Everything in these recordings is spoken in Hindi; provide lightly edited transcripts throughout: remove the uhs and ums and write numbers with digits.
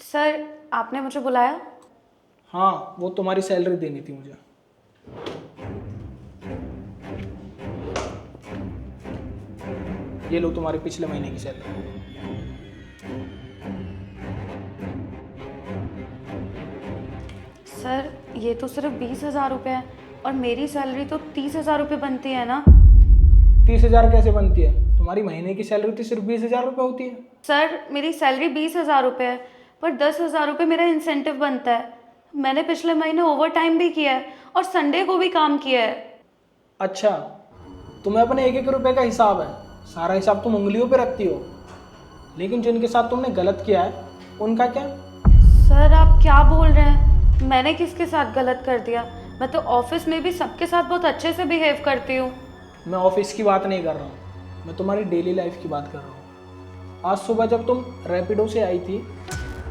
सर आपने मुझे बुलाया? हाँ, वो तुम्हारी सैलरी देनी थी मुझे। ये लो तुम्हारे पिछले महीने की सैलरी। सर ये तो सिर्फ 20,000 रुपये है और मेरी सैलरी तो 30,000 रुपये बनती है ना। 30,000 कैसे बनती है? तुम्हारी महीने की सैलरी तो सिर्फ 20,000 रुपये होती है। सर मेरी सैलरी 20,000 रुपये है पर 10,000 रुपये मेरा इंसेंटिव बनता है। मैंने पिछले महीने ओवर टाइम भी किया है और संडे को भी काम किया है। अच्छा, तुम्हें अपने एक एक रुपए का हिसाब है, सारा हिसाब तुम उंगलियों पे रखती हो, लेकिन जिनके साथ तुमने गलत किया है उनका क्या? सर आप क्या बोल रहे हैं? मैंने किसके साथ गलत कर दिया? मैं तो ऑफिस में भी सबके साथ बहुत अच्छे से बिहेव करती हूँ। मैं ऑफिस की बात नहीं कर रहा हूँ, मैं तुम्हारी डेली लाइफ की बात कर रहा हूँ। आज सुबह जब तुम रैपिडो से आई थी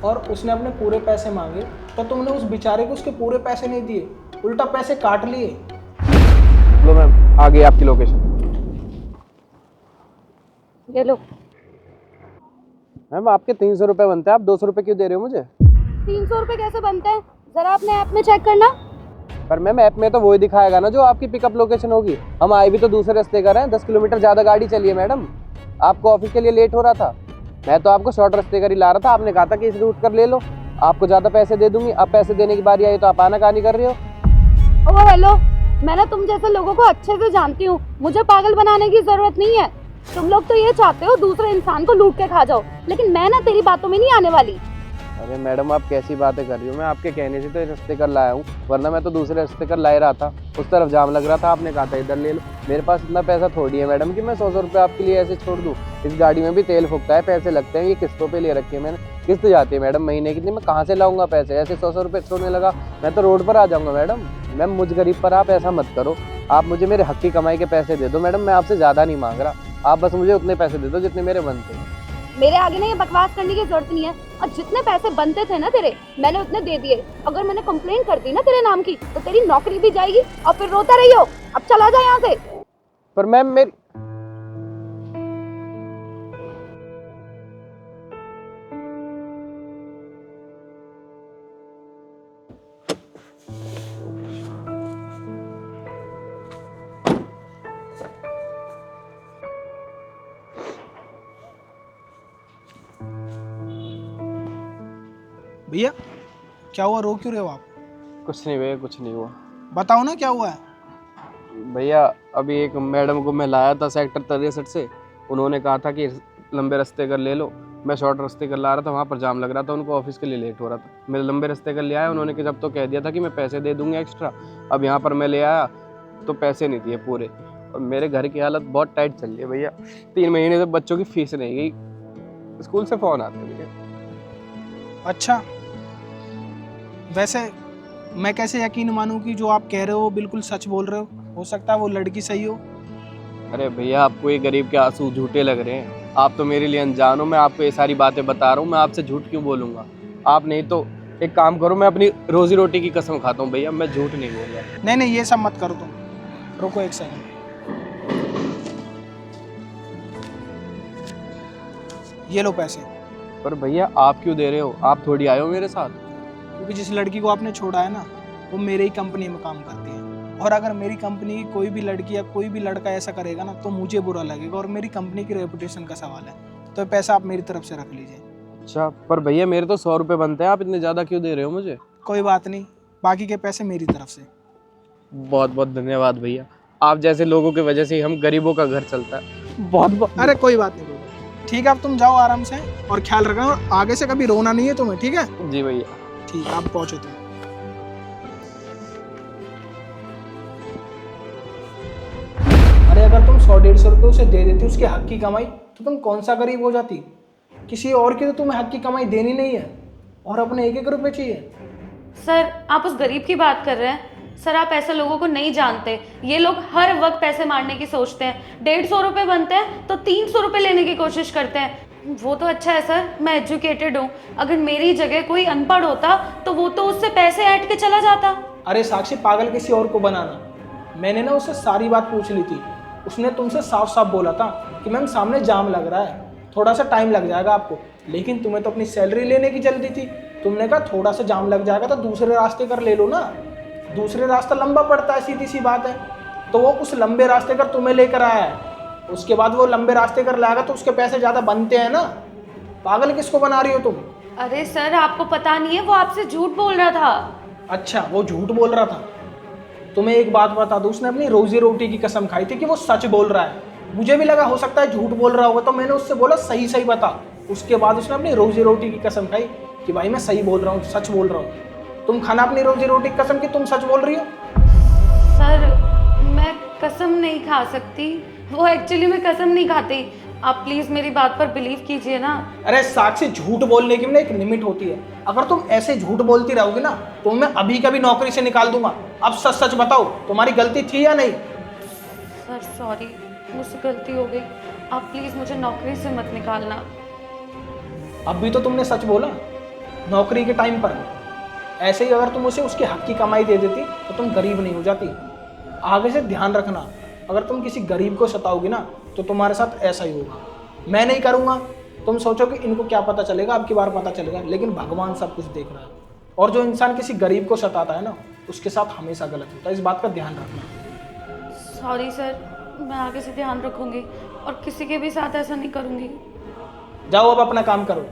और उसने अपने पूरे पैसे मांगे तो तुमने उस बेचारे को उसके पूरे पैसे नहीं दिए, उल्टा पैसे काट लिए। लो मैम, आ गई आपकी लोकेशन। ये लो। मैम आपके 300 रुपये बनते हैं, आप 200 रुपये क्यों दे रहे हो मुझे? 300 रुपये कैसे बनते हैं? जरा अपने ऐप में चेक करना। पर मैम ऐप में तो वही दिखाएगा ना जो आपकी पिकअप लोकेशन होगी। हम आए भी तो दूसरे रास्ते कर रहे हैं, 10 किलोमीटर ज़्यादा गाड़ी चली है मैडम। आपको ऑफिस के लिए लेट हो रहा था, मैं तो आपको शॉर्ट रास्ते कर ही ला रहा था। आपने कहा था कि इस रूट कर ले लो, आपको ज़्यादा पैसे दे दूंगी। अब पैसे देने की बारी आई तो आप आनाकानी कर रहे हो। ओह हेलो, मैं ना तुम जैसे लोगों को अच्छे से जानती हूँ, मुझे पागल बनाने की जरूरत नहीं है। तुम लोग तो ये चाहते हो दूसरे इंसान को लूट के खा जाओ, लेकिन मैं ना तेरी बातों में नहीं आने वाली। अरे मैडम आप कैसी बातें कर रही हो? मैं आपके कहने से तो इस रास्ते कर लाया हूँ, वरना मैं तो दूसरे रास्ते कर ला ही रहा था। उस तरफ जाम लग रहा था, आपने कहा था इधर ले लो। मेरे पास इतना पैसा थोड़ी है मैडम कि मैं 100 रुपये आपके लिए ऐसे छोड़ दूँ। इस गाड़ी में भी तेल फूकता है, पैसे लगते हैं, ये किस्तों पे ले रखी है मैंने। किस्त जाती है मैडम महीने की, मैं कहाँ से लाऊंगा पैसे? ऐसे 100 रुपये छोड़ने लगा मैं तो रोड पर आ जाऊँगा मैडम। मैम मुझ गरीब पर आप ऐसा मत करो, आप मुझे मेरे हक की कमाई के पैसे दे दो मैडम। मैं आपसे ज़्यादा नहीं मांग रहा, आप बस मुझे उतने पैसे दे दो जितने मेरे बनते हैं। मेरे आगे ना ये बकवास करने की जरूरत नहीं है। और जितने पैसे बनते थे ना तेरे, मैंने उतने दे दिए। अगर मैंने कंप्लेंट कर दी ना तेरे नाम की तो तेरी नौकरी भी जाएगी और फिर रोता रहियो। अब चला जा यहाँ से। पर मैम मेरी भैया क्या हुआ, रो क्यों रहे हो आप? कुछ नहीं भैया, कुछ नहीं हुआ। बताओ ना क्या हुआ है। भैया अभी एक मैडम को मैं लाया था सेक्टर 63 से, उन्होंने कहा था कि लंबे रास्ते कर ले लो। मैं शॉर्ट रास्ते कर ला रहा था, वहाँ पर जाम लग रहा था, उनको ऑफिस के लिए लेट हो रहा था। मैं लंबे रास्ते कर ले आया, उन्होंने कि जब तो कह दिया था कि मैं पैसे दे दूंगा एक्स्ट्रा। अब यहाँ पर मैं ले आया तो पैसे नहीं दिए पूरे, और मेरे घर की हालत बहुत टाइट चल रही है भैया। 3 महीने से बच्चों की फीस नहीं गई, स्कूल से फ़ोन आते हैं भैया। अच्छा, वैसे मैं कैसे यकीन मानूं कि जो आप कह रहे हो बिल्कुल सच बोल रहे हो सकता है वो लड़की सही हो। अरे भैया आपको ये गरीब के आंसू झूठे लग रहे हैं, आप तो मेरे लिए अनजान हो। मैं आपको ये सारी बातें बता रहा हूँ, मैं आपसे झूठ क्यों बोलूँगा? आप नहीं तो एक काम करो, मैं अपनी रोजी रोटी की कसम खाता हूँ भैया, मैं झूठ नहीं बोल रहा। नहीं नहीं, ये सब मत करो तुम, रुको एक सेकंड। ये लो पैसे। पर भैया आप क्यों दे रहे हो? आप थोड़ी आए हो मेरे साथ। क्योंकि जिस लड़की को आपने छोड़ा है ना, वो मेरे ही कंपनी में काम करती है, और अगर मेरी कंपनी की कोई भी लड़की या कोई भी लड़का ऐसा करेगा ना तो मुझे बुरा लगेगा, और मेरी कंपनी की रेपुटेशन का सवाल है। तो पैसा आप मेरी तरफ से रख लीजिए। अच्छा, पर भैया मेरे तो 100 रुपये बनते हैं, आप इतने ज़्यादा क्यों दे रहे हो मुझे? कोई बात नहीं, बाकी के पैसे मेरी तरफ से। बहुत बहुत धन्यवाद भैया, आप जैसे लोगों की वजह से ही हम गरीबों का घर चलता है। बहुत बहुत। अरे कोई बात नहीं, कोई बात नहीं। ठीक है, अब तुम जाओ आराम से और ख्याल रखना, और आगे से कभी रोना नहीं है तुम्हें, ठीक है? जी भैया। ठीक है, आप पहुंचो तुम। अरे अगर तुम 100-150 रुपये उसे दे देती उसके हक की कमाई, तो तुम कौन सा गरीब हो जाती? किसी और की तो तुम्हें हक की कमाई देनी नहीं है, और अपने एक एक रुपये चाहिए। सर आप उस गरीब की बात कर रहे हैं? सर आप ऐसे लोगों को नहीं जानते, ये लोग हर वक्त पैसे मारने की सोचते हैं। 150 रुपये बनते हैं तो 300 रुपये लेने की कोशिश करते हैं। वो तो अच्छा है सर, मैं एजुकेटेड हूँ। अगर मेरी जगह कोई अनपढ़ होता तो वो तो उससे पैसे ऐंठ के चला जाता। अरे साक्षी, पागल किसी और को बनाना। मैंने ना उससे सारी बात पूछ ली थी, उसने तुमसे साफ साफ बोला था कि मैम सामने जाम लग रहा है, थोड़ा सा टाइम लग जाएगा आपको, लेकिन तुम्हें तो अपनी सैलरी लेने की जल्दी थी। तुमने कहा थोड़ा सा जाम लग जाएगा तो दूसरे रास्ते कर ले लो ना। दूसरे रास्ता लंबा पड़ता है, सीधी सी बात है। तो वो उस लंबे रास्ते कर तुम्हें लेकर आया है, उसके बाद वो लंबे रास्ते कर लाएगा तो उसके पैसे ज़्यादा बनते हैं ना। पागल किसको बना रही हो तुम? अरे सर आपको पता नहीं है, वो आपसे झूठ बोल रहा था। अच्छा, वो झूठ बोल रहा था। तुम्हें एक बात बता दूं, उसने अपनी रोजी रोटी की कसम खाई थी कि वो सच बोल रहा है। मुझे भी लगा हो सकता है झूठ बोल रहा होगा, तो मैंने उससे बोला सही सही बता। उसके बाद उसने अपनी रोजी रोटी की कसम खाई कि भाई मैं सही बोल रहा हूँ, सच बोल रहा हूँ। तुम खाना अपनी रोजी रोटी की कसम कि तुम सच बोल रही हो? सर मैं कसम नहीं खा सकती, वो एक्चुअली मैं कसम नहीं खाती। आप प्लीज़ मेरी बात पर बिलीव कीजिए ना। अरे साक्षी, झूठ बोलने की ना एक लिमिट होती है। अगर तुम ऐसे झूठ बोलती रहोगी ना तो मैं अभी कभी नौकरी से निकाल दूंगा। अब सच सच बताओ, तुम्हारी गलती थी या नहीं? सर सॉरी, मुझसे गलती हो गई। आप प्लीज़ मुझे नौकरी से मत निकालना। अभी तो तुमने सच बोला नौकरी के टाइम पर। ऐसे ही अगर तुम उसे उसके हक की कमाई दे देती तो तुम गरीब नहीं हो जाती। आगे से ध्यान रखना, अगर तुम किसी गरीब को सताओगी ना तो तुम्हारे साथ ऐसा ही होगा। मैं नहीं करूँगा। तुम सोचो कि इनको क्या पता चलेगा, अब की बार पता चलेगा, लेकिन भगवान सब कुछ देख रहा है। और जो इंसान किसी गरीब को सताता है ना, उसके साथ हमेशा गलत होता है। इस बात का ध्यान रखना। सॉरी सर, मैं आगे से ध्यान रखूंगी और किसी के भी साथ ऐसा नहीं करूंगी। जाओ अब अपना काम करो।